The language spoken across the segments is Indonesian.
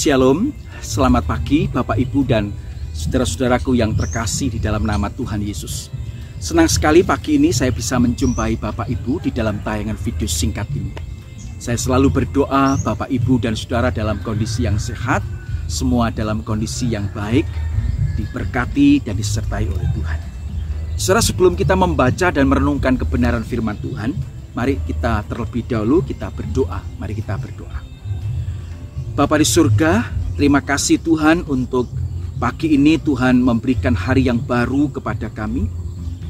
Shalom, selamat pagi Bapak Ibu dan saudara-saudaraku yang terkasih di dalam nama Tuhan Yesus. Senang sekali pagi ini saya bisa menjumpai Bapak Ibu di dalam tayangan video singkat ini. Saya selalu berdoa Bapak Ibu dan saudara dalam kondisi yang sehat, semua dalam kondisi yang baik, diberkati dan disertai oleh Tuhan. Saudara, sebelum kita membaca dan merenungkan kebenaran firman Tuhan, mari kita terlebih dahulu kita berdoa. Mari kita berdoa. Bapa di surga, terima kasih Tuhan untuk pagi ini Tuhan memberikan hari yang baru kepada kami.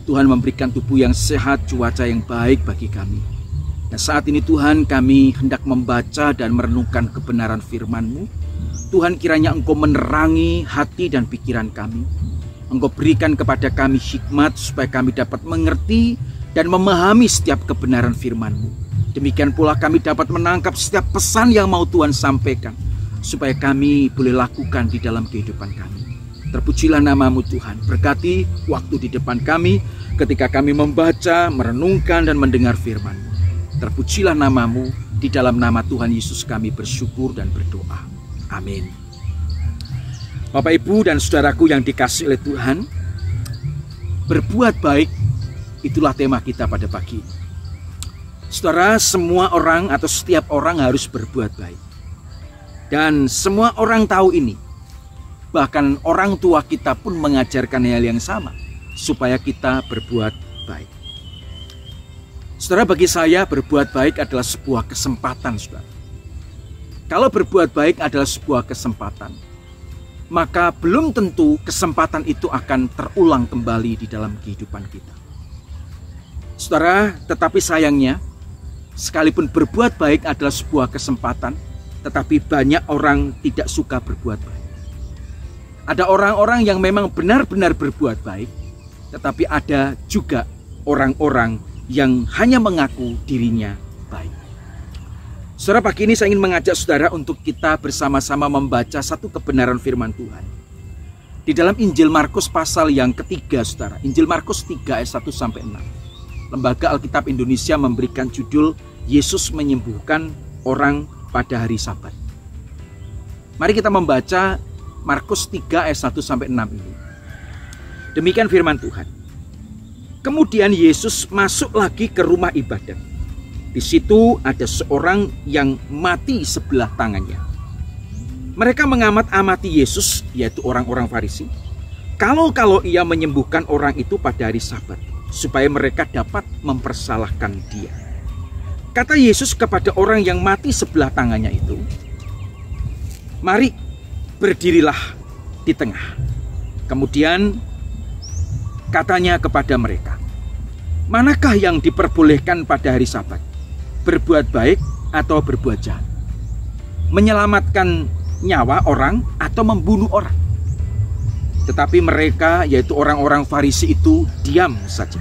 Tuhan memberikan tubuh yang sehat, cuaca yang baik bagi kami. Dan saat ini Tuhan, kami hendak membaca dan merenungkan kebenaran firman-Mu. Tuhan, kiranya Engkau menerangi hati dan pikiran kami. Engkau berikan kepada kami hikmat supaya kami dapat mengerti dan memahami setiap kebenaran firman-Mu. Demikian pula kami dapat menangkap setiap pesan yang mau Tuhan sampaikan, supaya kami boleh lakukan di dalam kehidupan kami. Terpujilah nama-Mu Tuhan, berkati waktu di depan kami ketika kami membaca, merenungkan dan mendengar firman-Mu. Terpujilah nama-Mu, di dalam nama Tuhan Yesus kami bersyukur dan berdoa. Amin. Bapak Ibu dan saudaraku yang dikasihi oleh Tuhan, berbuat baik, itulah tema kita pada pagi ini. Saudara, semua orang atau setiap orang harus berbuat baik. Dan semua orang tahu ini. Bahkan orang tua kita pun mengajarkan hal yang sama, supaya kita berbuat baik. Saudara, bagi saya berbuat baik adalah sebuah kesempatan, saudara. Kalau berbuat baik adalah sebuah kesempatan, maka belum tentu kesempatan itu akan terulang kembali di dalam kehidupan kita. Saudara, tetapi sayangnya, sekalipun berbuat baik adalah sebuah kesempatan, tetapi banyak orang tidak suka berbuat baik. Ada orang-orang yang memang benar-benar berbuat baik, tetapi ada juga orang-orang yang hanya mengaku dirinya baik. Saudara, pagi ini saya ingin mengajak saudara untuk kita bersama-sama membaca satu kebenaran firman Tuhan. Di dalam Injil Markus pasal yang ketiga, saudara. Injil Markus 3 ayat 1-6. Lembaga Alkitab Indonesia memberikan judul Yesus menyembuhkan orang pada hari Sabat. Mari kita membaca Markus 3 ayat 1-6 ini. Demikian firman Tuhan. Kemudian Yesus masuk lagi ke rumah ibadat. Di situ ada seorang yang mati sebelah tangannya. Mereka mengamat-amati Yesus, yaitu orang-orang Farisi, kalau ia menyembuhkan orang itu pada hari Sabat, supaya mereka dapat mempersalahkan dia. Kata Yesus kepada orang yang mati sebelah tangannya itu, "Mari, berdirilah di tengah." Kemudian katanya kepada mereka, "Manakah yang diperbolehkan pada hari Sabat? Berbuat baik atau berbuat jahat? Menyelamatkan nyawa orang atau membunuh orang?" Tetapi mereka, yaitu orang-orang Farisi itu, diam saja.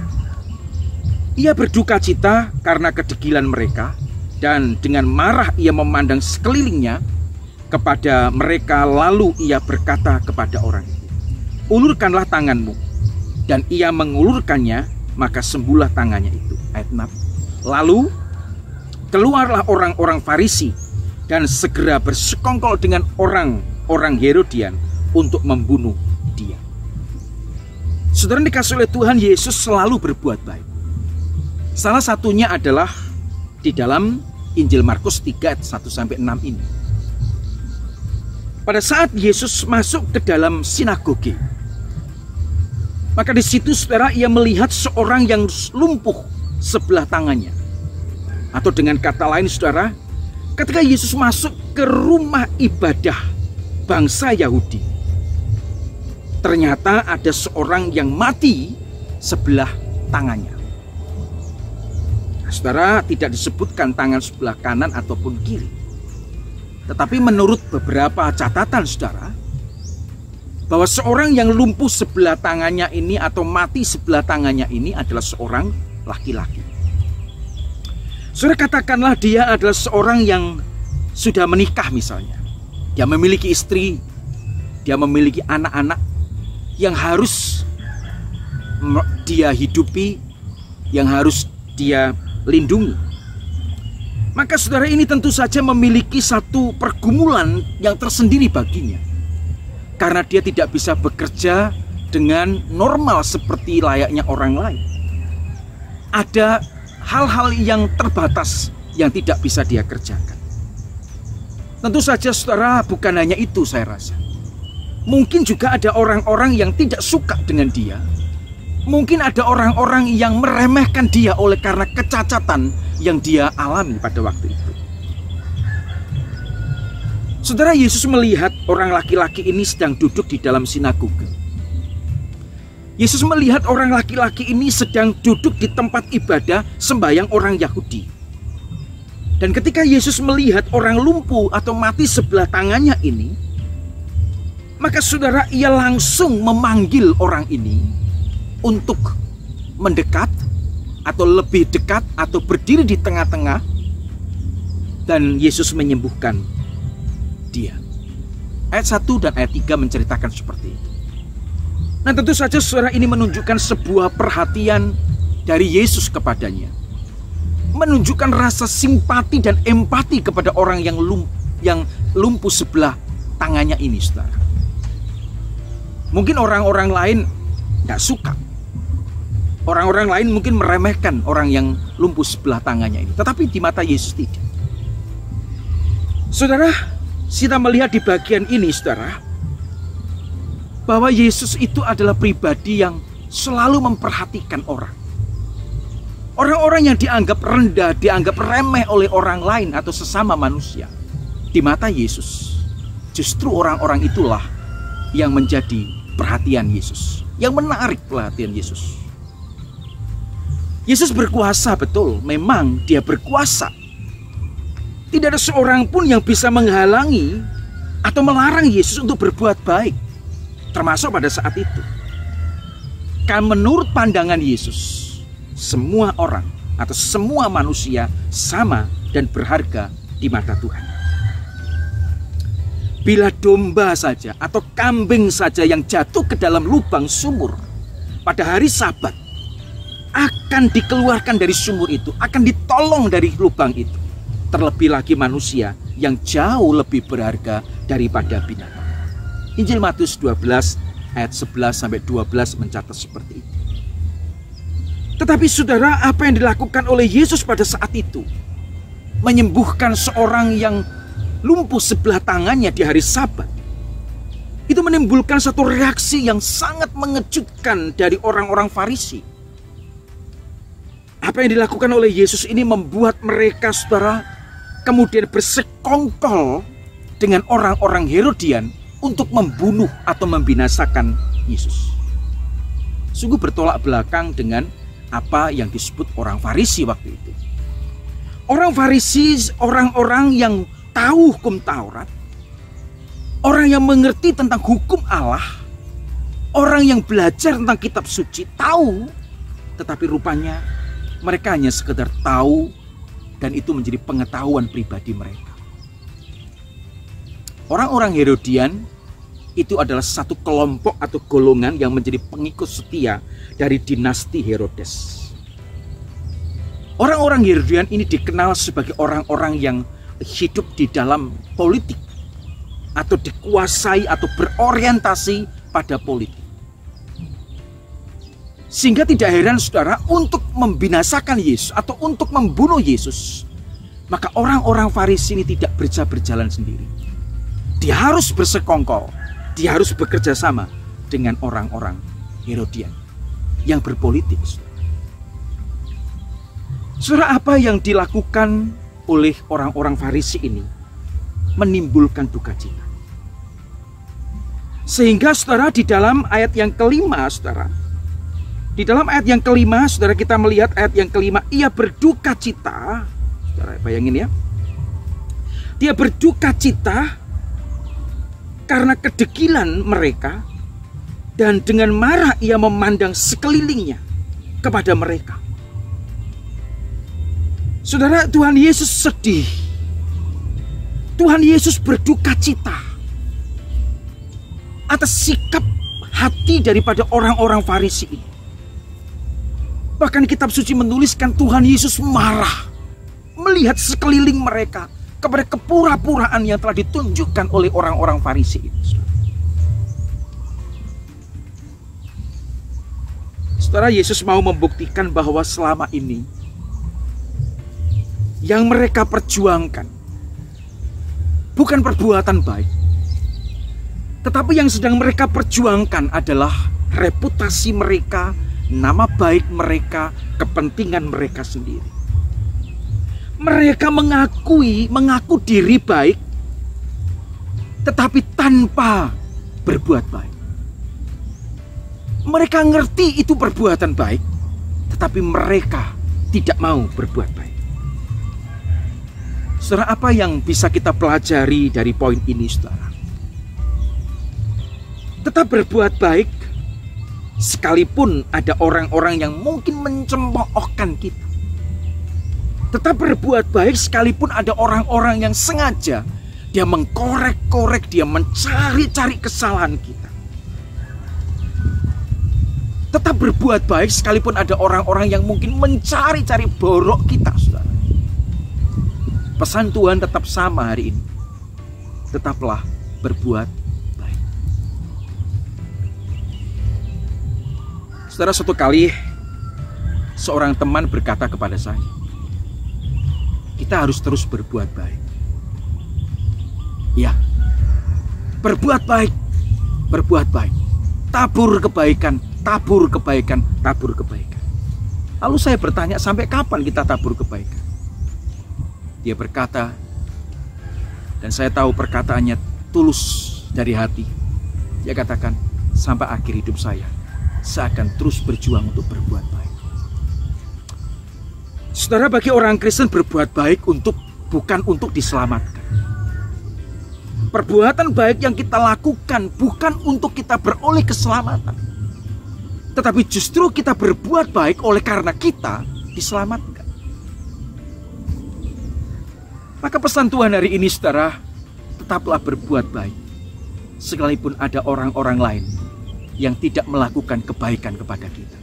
Ia berduka cita karena kedegilan mereka, dan dengan marah ia memandang sekelilingnya kepada mereka, lalu ia berkata kepada orang itu, "Ulurkanlah tanganmu." Dan ia mengulurkannya, maka sembuhlah tangannya itu. Ayat 6. Lalu keluarlah orang-orang Farisi dan segera bersekongkol dengan orang-orang Herodian untuk membunuh dia. Saudara dikasihi oleh Tuhan, Yesus selalu berbuat baik. Salah satunya adalah di dalam Injil Markus 3 ayat 1-6 ini. Pada saat Yesus masuk ke dalam sinagoge, maka di situ saudara, ia melihat seorang yang lumpuh sebelah tangannya. Atau dengan kata lain saudara, ketika Yesus masuk ke rumah ibadah bangsa Yahudi, ternyata ada seorang yang mati sebelah tangannya. Nah, saudara, tidak disebutkan tangan sebelah kanan ataupun kiri. Tetapi menurut beberapa catatan saudara, bahwa seorang yang lumpuh sebelah tangannya ini atau mati sebelah tangannya ini adalah seorang laki-laki. Saudara, katakanlah dia adalah seorang yang sudah menikah misalnya. Dia memiliki istri, dia memiliki anak-anak yang harus dia hidupi, yang harus dia lindungi. Maka saudara ini tentu saja memiliki satu pergumulan yang tersendiri baginya. Karena dia tidak bisa bekerja dengan normal seperti layaknya orang lain. Ada hal-hal yang terbatas yang tidak bisa dia kerjakan. Tentu saja saudara, bukan hanya itu saya rasa. Mungkin juga ada orang-orang yang tidak suka dengan dia. Mungkin ada orang-orang yang meremehkan dia oleh karena kecacatan yang dia alami pada waktu itu. Saudara, Yesus melihat orang laki-laki ini sedang duduk di dalam sinagoga. Yesus melihat orang laki-laki ini sedang duduk di tempat ibadah sembahyang orang Yahudi. Dan ketika Yesus melihat orang lumpuh atau mati sebelah tangannya ini, maka saudara, ia langsung memanggil orang ini untuk mendekat atau lebih dekat atau berdiri di tengah-tengah, dan Yesus menyembuhkan dia. Ayat 1 dan ayat 3 menceritakan seperti itu. Nah, tentu saja saudara, ini menunjukkan sebuah perhatian dari Yesus kepadanya. Menunjukkan rasa simpati dan empati kepada orang yang lumpuh sebelah tangannya ini, saudara. Mungkin orang-orang lain gak suka. Orang-orang lain mungkin meremehkan orang yang lumpuh sebelah tangannya ini. Tetapi di mata Yesus tidak. Saudara, kita melihat di bagian ini, saudara, bahwa Yesus itu adalah pribadi yang selalu memperhatikan orang. Orang-orang yang dianggap rendah, dianggap remeh oleh orang lain atau sesama manusia, di mata Yesus, justru orang-orang itulah yang menjadi perhatian Yesus, yang menarik perhatian Yesus. Yesus berkuasa, betul, memang dia berkuasa. Tidak ada seorang pun yang bisa menghalangi atau melarang Yesus untuk berbuat baik, termasuk pada saat itu. Kan menurut pandangan Yesus, semua orang atau semua manusia sama dan berharga di mata Tuhan. Bila domba saja atau kambing saja yang jatuh ke dalam lubang sumur pada hari Sabat akan dikeluarkan dari sumur itu, akan ditolong dari lubang itu. Terlebih lagi manusia yang jauh lebih berharga daripada binatang. Injil Matius 12 ayat 11 sampai 12 mencatat seperti itu. Tetapi saudara, apa yang dilakukan oleh Yesus pada saat itu, menyembuhkan seorang yang lumpuh sebelah tangannya di hari Sabat, itu menimbulkan satu reaksi yang sangat mengejutkan dari orang-orang Farisi. Apa yang dilakukan oleh Yesus ini membuat mereka, saudara, kemudian bersekongkol dengan orang-orang Herodian untuk membunuh atau membinasakan Yesus. Sungguh bertolak belakang dengan apa yang disebut orang Farisi waktu itu. Orang Farisi, orang-orang yang tahu hukum Taurat, orang yang mengerti tentang hukum Allah, orang yang belajar tentang kitab suci, tahu, tetapi rupanya mereka hanya sekedar tahu, dan itu menjadi pengetahuan pribadi mereka. Orang-orang Herodian itu adalah satu kelompok atau golongan yang menjadi pengikut setia dari dinasti Herodes. Orang-orang Herodian ini dikenal sebagai orang-orang yang hidup di dalam politik atau dikuasai atau berorientasi pada politik. Sehingga tidak heran saudara, untuk membinasakan Yesus atau untuk membunuh Yesus, maka orang-orang Farisi ini tidak berjalan sendiri. Dia harus bersekongkol, dia harus bekerja sama dengan orang-orang Herodian yang berpolitik. Saudara, apa yang dilakukan oleh orang-orang Farisi ini menimbulkan duka cita. Sehingga saudara, di dalam ayat yang kelima, saudara, di dalam ayat yang kelima, saudara, kita melihat ayat yang kelima, ia berduka cita. Saudara, bayangin ya. Dia berduka cita karena kedegilan mereka, dan dengan marah ia memandang sekelilingnya kepada mereka. Saudara, Tuhan Yesus sedih. Tuhan Yesus berduka cita atas sikap hati daripada orang-orang Farisi ini. Bahkan kitab suci menuliskan Tuhan Yesus marah melihat sekeliling mereka kepada kepura-puraan yang telah ditunjukkan oleh orang-orang Farisi itu. Saudara, Yesus mau membuktikan bahwa selama ini yang mereka perjuangkan bukan perbuatan baik, tetapi yang sedang mereka perjuangkan adalah reputasi mereka, nama baik mereka, kepentingan mereka sendiri. Mereka mengaku diri baik, tetapi tanpa berbuat baik. Mereka ngerti itu perbuatan baik, tetapi mereka tidak mau berbuat baik. Saudara, apa yang bisa kita pelajari dari poin ini, saudara? Tetap berbuat baik, sekalipun ada orang-orang yang mungkin mencemoohkan kita. Tetap berbuat baik, sekalipun ada orang-orang yang sengaja dia mengkorek-korek, dia mencari-cari kesalahan kita. Tetap berbuat baik, sekalipun ada orang-orang yang mungkin mencari-cari borok kita, saudara. Pesan Tuhan tetap sama hari ini. Tetaplah berbuat baik. Saudara, suatu kali seorang teman berkata kepada saya, kita harus terus berbuat baik. Ya, berbuat baik, berbuat baik. Tabur kebaikan, tabur kebaikan, tabur kebaikan. Lalu saya bertanya, sampai kapan kita tabur kebaikan? Dia berkata, dan saya tahu perkataannya tulus dari hati. Dia katakan, sampai akhir hidup saya akan terus berjuang untuk berbuat baik. Saudara, bagi orang Kristen berbuat baik bukan untuk diselamatkan. Perbuatan baik yang kita lakukan bukan untuk kita beroleh keselamatan, tetapi justru kita berbuat baik oleh karena kita diselamatkan. Maka pesan Tuhan hari ini, saudara, tetaplah berbuat baik, sekalipun ada orang-orang lain yang tidak melakukan kebaikan kepada kita.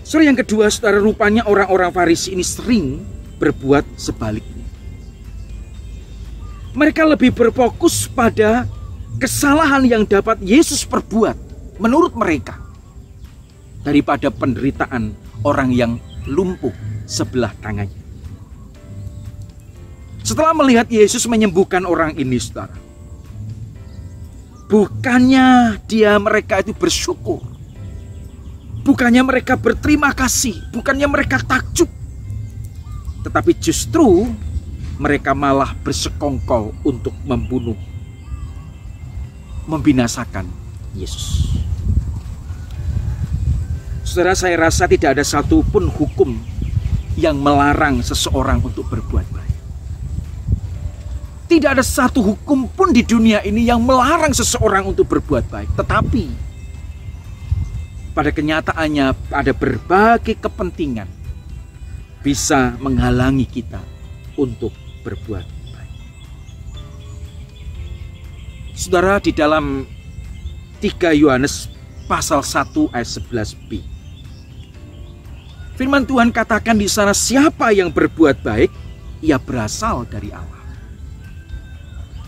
Saudara, yang kedua, saudara, rupanya orang-orang Farisi ini sering berbuat sebaliknya. Mereka lebih berfokus pada kesalahan yang dapat Yesus perbuat menurut mereka daripada penderitaan orang yang lumpuh sebelah tangannya. Setelah melihat Yesus menyembuhkan orang ini, saudara, bukannya mereka itu bersyukur, bukannya mereka berterima kasih, bukannya mereka takjub, tetapi justru mereka malah bersekongkol untuk membunuh, membinasakan Yesus. Saudara, saya rasa tidak ada satupun hukum yang melarang seseorang untuk berbuat baik. Tidak ada satu hukum pun di dunia ini yang melarang seseorang untuk berbuat baik. Tetapi pada kenyataannya ada berbagai kepentingan bisa menghalangi kita untuk berbuat baik. Saudara, di dalam 3 Yohanes pasal 1 ayat 11b, firman Tuhan katakan di sana, siapa yang berbuat baik, ia berasal dari Allah.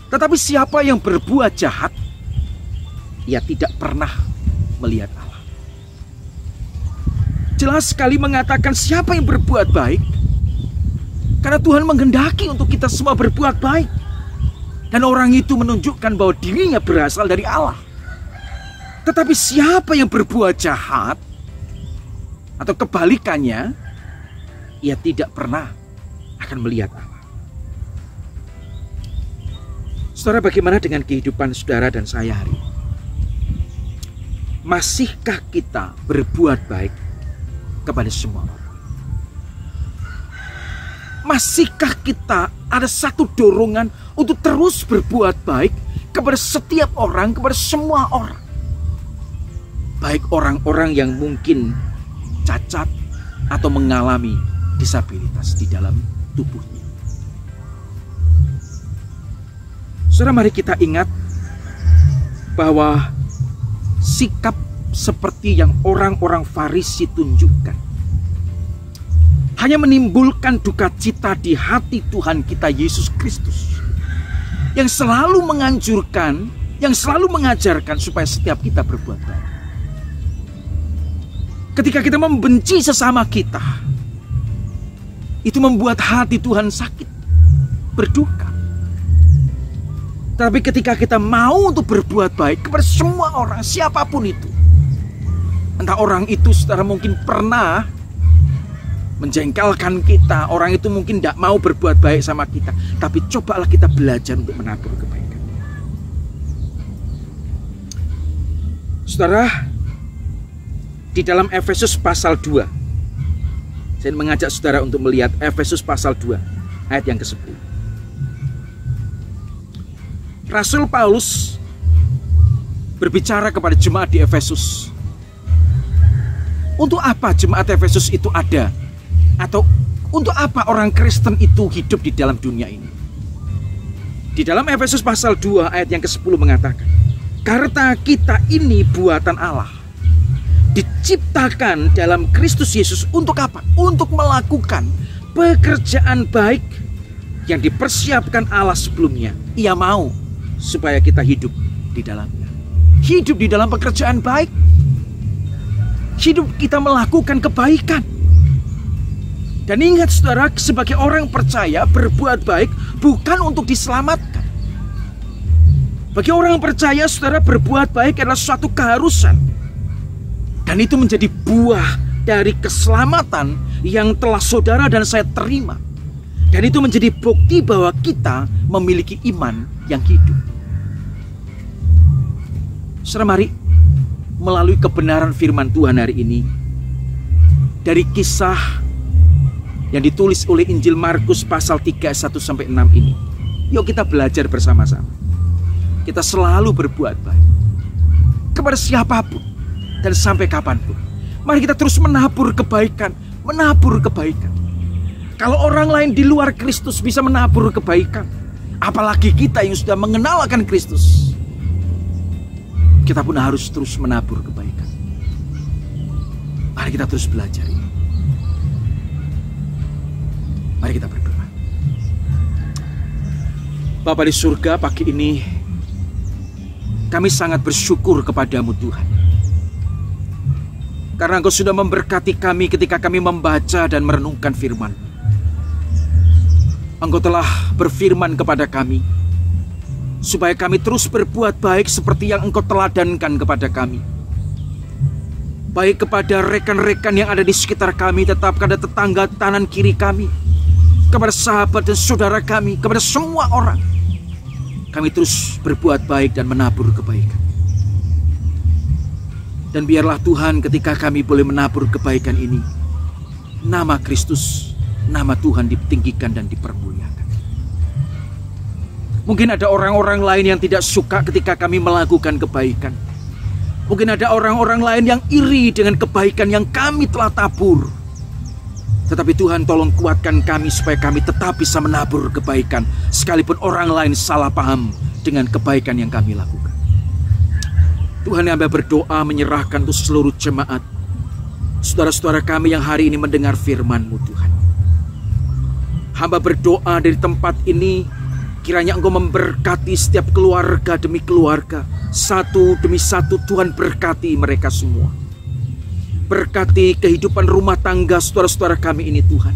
Tetapi siapa yang berbuat jahat, ia tidak pernah melihat Allah. Jelas sekali mengatakan siapa yang berbuat baik, karena Tuhan menghendaki untuk kita semua berbuat baik. Dan orang itu menunjukkan bahwa dirinya berasal dari Allah. Tetapi siapa yang berbuat jahat, atau kebalikannya, ia tidak pernah akan melihat Allah. Saudara, bagaimana dengan kehidupan saudara dan saya hari ini? Masihkah kita berbuat baik kepada semua orang? Masihkah kita ada satu dorongan untuk terus berbuat baik kepada setiap orang, kepada semua orang? Baik orang-orang yang mungkin cacat atau mengalami disabilitas di dalam tubuhnya. Saudara, mari kita ingat bahwa sikap seperti yang orang-orang Farisi tunjukkan hanya menimbulkan duka cita di hati Tuhan kita Yesus Kristus, yang selalu menganjurkan, yang selalu mengajarkan supaya setiap kita berbuat baik. Ketika kita membenci sesama kita, itu membuat hati Tuhan sakit, berduka. Tapi ketika kita mau untuk berbuat baik kepada semua orang, siapapun itu, entah orang itu saudara mungkin pernah menjengkelkan kita, orang itu mungkin tidak mau berbuat baik sama kita, tapi cobalah kita belajar untuk menabur kebaikan. Saudara, di dalam Efesus pasal 2, saya mengajak saudara untuk melihat Efesus pasal 2 ayat yang ke-10. Rasul Paulus berbicara kepada jemaat di Efesus. Untuk apa jemaat Efesus itu ada? Atau untuk apa orang Kristen itu hidup di dalam dunia ini? Di dalam Efesus pasal 2 ayat yang ke-10 mengatakan, karena kita ini buatan Allah, diciptakan dalam Kristus Yesus untuk apa? Untuk melakukan pekerjaan baik yang dipersiapkan Allah sebelumnya. Ia mau supaya kita hidup di dalamnya. Hidup di dalam pekerjaan baik. Hidup kita melakukan kebaikan. Dan ingat saudara, sebagai orang percaya, berbuat baik bukan untuk diselamatkan. Bagi orang percaya, saudara, berbuat baik adalah suatu keharusan. Dan itu menjadi buah dari keselamatan yang telah saudara dan saya terima. Dan itu menjadi bukti bahwa kita memiliki iman yang hidup. Saudara, mari melalui kebenaran firman Tuhan hari ini, dari kisah yang ditulis oleh Injil Markus pasal 3 1-6 ini, yuk kita belajar bersama-sama. Kita selalu berbuat baik kepada siapapun dan sampai kapanpun. Mari kita terus menabur kebaikan, menabur kebaikan. Kalau orang lain di luar Kristus bisa menabur kebaikan, apalagi kita yang sudah mengenal akan Kristus, kita pun harus terus menabur kebaikan. Mari kita terus belajar ini. Mari kita berdoa. Bapa di surga, pagi ini kami sangat bersyukur kepadamu Tuhan, karena Engkau sudah memberkati kami ketika kami membaca dan merenungkan firman. Engkau telah berfirman kepada kami supaya kami terus berbuat baik seperti yang Engkau teladankan kepada kami. Baik kepada rekan-rekan yang ada di sekitar kami, tetap kepada tetangga kanan kiri kami, kepada sahabat dan saudara kami, kepada semua orang. Kami terus berbuat baik dan menabur kebaikan. Dan biarlah Tuhan, ketika kami boleh menabur kebaikan ini, nama Kristus, nama Tuhan ditinggikan dan dipermuliakan. Mungkin ada orang-orang lain yang tidak suka ketika kami melakukan kebaikan. Mungkin ada orang-orang lain yang iri dengan kebaikan yang kami telah tabur. Tetapi Tuhan, tolong kuatkan kami supaya kami tetap bisa menabur kebaikan, sekalipun orang lain salah paham dengan kebaikan yang kami lakukan. Tuhan, hamba berdoa menyerahkan untuk seluruh jemaat, saudara-saudara kami yang hari ini mendengar firman-Mu Tuhan. Hamba berdoa dari tempat ini, kiranya Engkau memberkati setiap keluarga demi keluarga, satu demi satu. Tuhan, berkati mereka semua. Berkati kehidupan rumah tangga saudara-saudara kami ini Tuhan.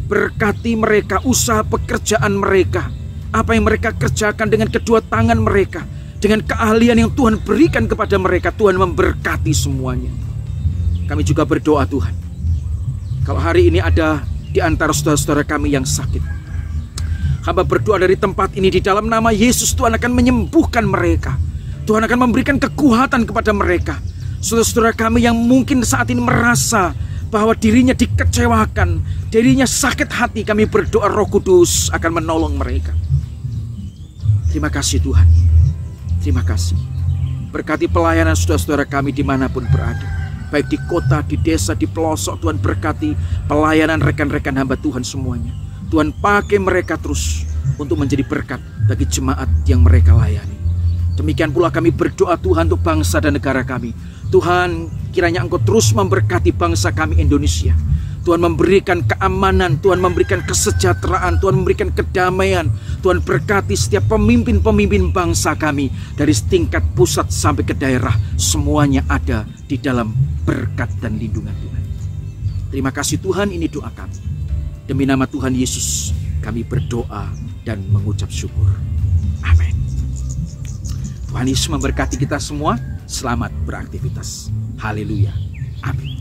Berkati mereka, usaha pekerjaan mereka, apa yang mereka kerjakan dengan kedua tangan mereka, dengan keahlian yang Tuhan berikan kepada mereka. Tuhan memberkati semuanya. Kami juga berdoa Tuhan, kalau hari ini ada di antara saudara-saudara kami yang sakit, hamba berdoa dari tempat ini di dalam nama Yesus, Tuhan akan menyembuhkan mereka. Tuhan akan memberikan kekuatan kepada mereka. Saudara-saudara kami yang mungkin saat ini merasa bahwa dirinya dikecewakan, dirinya sakit hati, kami berdoa Roh Kudus akan menolong mereka. Terima kasih Tuhan. Terima kasih. Berkati pelayanan saudara-saudara kami dimanapun berada, baik di kota, di desa, di pelosok. Tuhan, berkati pelayanan rekan-rekan hamba Tuhan semuanya. Tuhan, pakai mereka terus untuk menjadi berkat bagi jemaat yang mereka layani. Demikian pula kami berdoa Tuhan untuk bangsa dan negara kami. Tuhan, kiranya Engkau terus memberkati bangsa kami Indonesia. Tuhan memberikan keamanan, Tuhan memberikan kesejahteraan, Tuhan memberikan kedamaian. Tuhan berkati setiap pemimpin-pemimpin bangsa kami dari tingkat pusat sampai ke daerah. Semuanya ada di dalam berkat dan lindungan Tuhan. Terima kasih Tuhan, ini doa kami. Demi nama Tuhan Yesus kami berdoa dan mengucap syukur. Amin. Tuhan Yesus memberkati kita semua. Selamat beraktivitas. Haleluya. Amin.